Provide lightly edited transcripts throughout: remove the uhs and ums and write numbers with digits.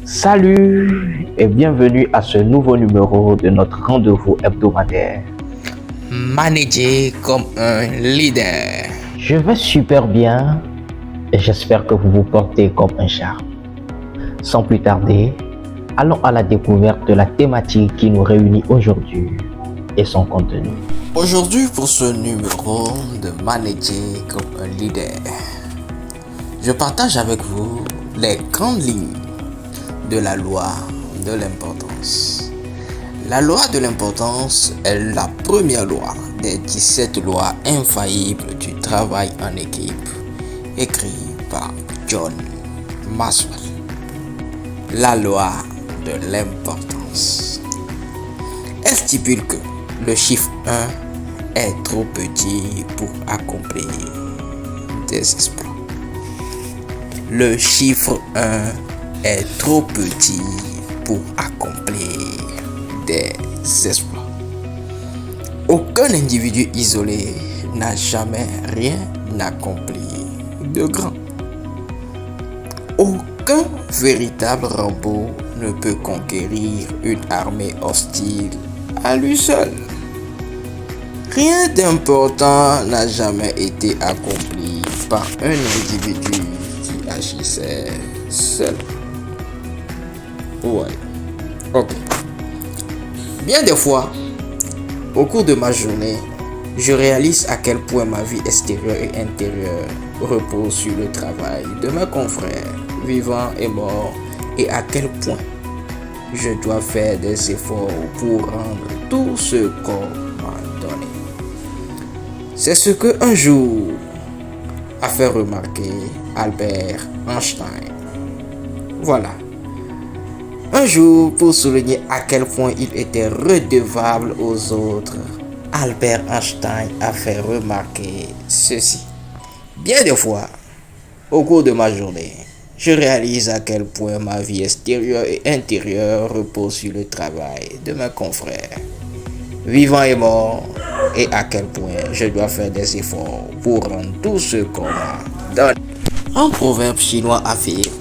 Salut et bienvenue à ce nouveau numéro de notre rendez-vous hebdomadaire. Manager comme un leader. Je vais super bien et j'espère que vous vous portez comme un charme. Sans plus tarder, allons à la découverte de la thématique qui nous réunit aujourd'hui et son contenu. Aujourd'hui, pour ce numéro de Manager comme un leader, je partage avec vous les grandes lignes de la loi de l'importance. La loi de l'importance est la première loi des 17 lois infaillibles du travail en équipe, écrite par John Maxwell. La loi de l'importance. Elle stipule que le chiffre 1 est trop petit pour accomplir des exploits. Le chiffre 1 est trop petit pour accomplir des exploits. Aucun individu isolé n'a jamais rien accompli de grand. Aucun véritable Rambo ne peut conquérir une armée hostile à lui seul. Rien d'important n'a jamais été accompli par un individu qui agissait seul. Ouais. Ok. Bien des fois, au cours de ma journée, je réalise à quel point ma vie extérieure et intérieure repose sur le travail de mes confrères, vivants et morts, et à quel point je dois faire des efforts pour rendre tout ce qu'on m'a donné. C'est ce que un jour a fait remarquer Albert Einstein. Voilà. Un jour, pour souligner à quel point il était redevable aux autres, Albert Einstein a fait remarquer ceci. Bien des fois, au cours de ma journée, je réalise à quel point ma vie extérieure et intérieure repose sur le travail de mes confrères, vivants et morts, et à quel point je dois faire des efforts pour rendre tout ce qu'on m'a donné. Un proverbe chinois affirme: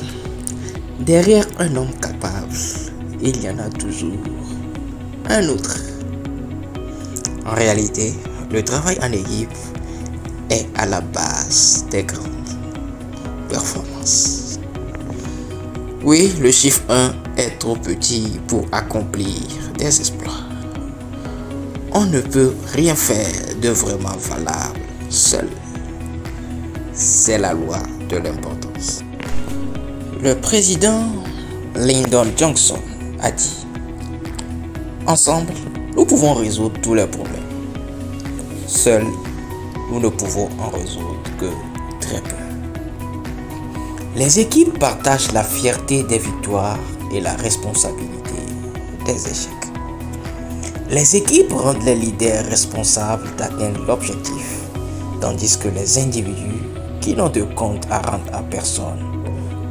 derrière un homme capable, il y en a toujours un autre. En réalité, le travail en équipe est à la base des grandes performances. Oui, le chiffre 1 est trop petit pour accomplir des exploits. On ne peut rien faire de vraiment valable seul. C'est la loi de l'importance. Le président Lyndon Johnson a dit: ensemble, nous pouvons résoudre tous les problèmes. Seuls, nous ne pouvons en résoudre que très peu. Les équipes partagent la fierté des victoires et la responsabilité des échecs. Les équipes rendent les leaders responsables d'atteindre l'objectif, tandis que les individus qui n'ont de compte à rendre à personne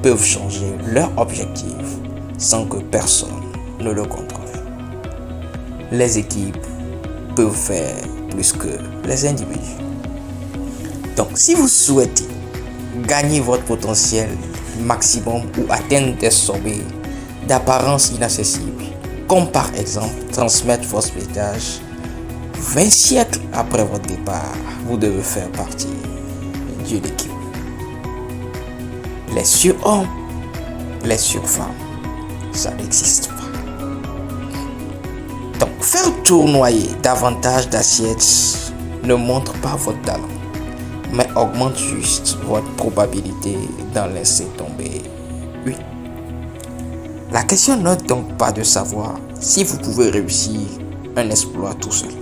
peuvent changer leur objectif sans que personne ne le contrôle. Les équipes peuvent faire plus que les individus. Donc, si vous souhaitez gagner votre potentiel maximum ou atteindre des sommets d'apparence inaccessible, comme par exemple transmettre votre message 20 siècles après votre départ, vous devez faire partie d'une équipe. Les surhommes, les surfemmes, ça n'existe pas. Donc, faire tournoyer davantage d'assiettes ne montre pas votre talent, mais augmente juste votre probabilité d'en laisser tomber. Oui. La question n'est donc pas de savoir si vous pouvez réussir un exploit tout seul,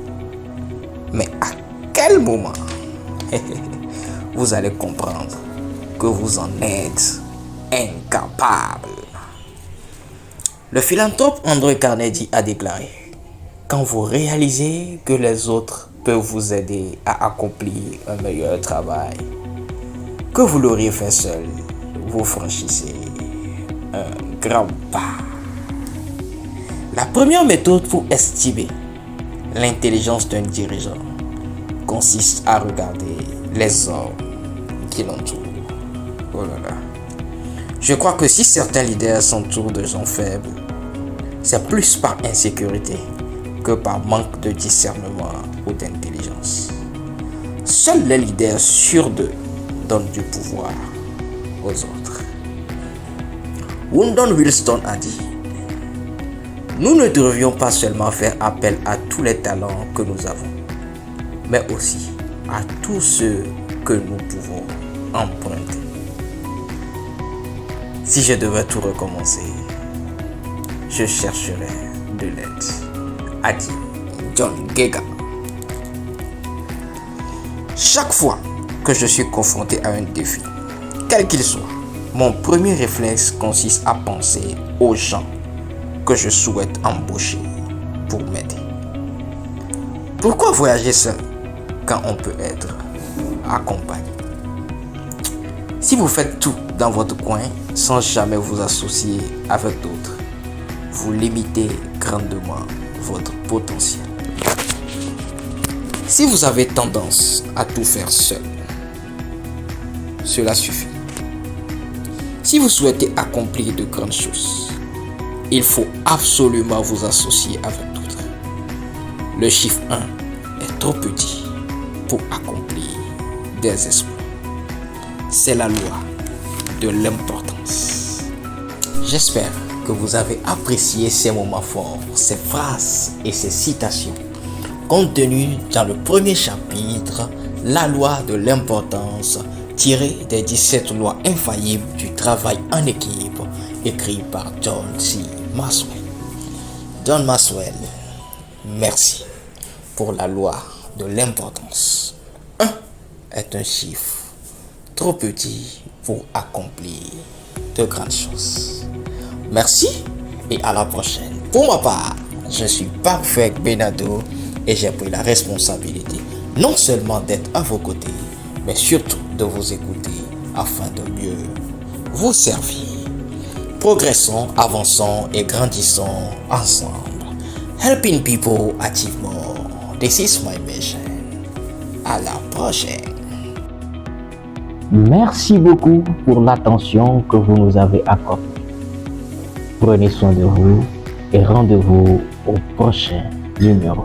mais à quel moment vous allez comprendre que vous en êtes incapable. Le philanthrope Andrew Carnegie a déclaré: quand vous réalisez que les autres peuvent vous aider à accomplir un meilleur travail que vous l'auriez fait seul, vous franchissez un grand pas. La première méthode pour estimer l'intelligence d'un dirigeant consiste à regarder les hommes qui l'entourent. Oh là là. Je crois que si certains leaders s'entourent de gens faibles, c'est plus par insécurité que par manque de discernement ou d'intelligence. Seuls les leaders sûrs d'eux donnent du pouvoir aux autres. Woodrow Wilson a dit: nous ne devrions pas seulement faire appel à tous les talents que nous avons, mais aussi à tous ceux que nous pouvons emprunter. Si je devais tout recommencer, je chercherais de l'aide, a dit John Geiger. Chaque fois que je suis confronté à un défi, quel qu'il soit, mon premier réflexe consiste à penser aux gens que je souhaite embaucher pour m'aider. Pourquoi voyager seul quand on peut être accompagné? Si vous faites tout dans votre coin sans jamais vous associer avec d'autres, vous limitez grandement votre potentiel. Si vous avez tendance à tout faire seul, cela suffit. Si vous souhaitez accomplir de grandes choses, il faut absolument vous associer avec d'autres. Le chiffre 1 est trop petit pour accomplir des exploits. C'est la loi de l'importance. J'espère que vous avez apprécié ces moments forts, ces phrases et ces citations contenues dans le premier chapitre, la loi de l'importance, tirée des 17 lois infaillibles du travail en équipe, écrit par John C. Maxwell. John Maxwell, merci pour la loi de l'importance. 1 est un chiffre trop petit pour accomplir de grandes choses. Merci et à la prochaine. Pour ma part, je suis Perfect Benado et j'ai pris la responsabilité non seulement d'être à vos côtés, mais surtout de vous écouter afin de mieux vous servir. Progressons, avançons et grandissons ensemble. Helping people achieve more. This is my mission. À la prochaine. Merci beaucoup pour l'attention que vous nous avez accordée. Prenez soin de vous et rendez-vous au prochain numéro.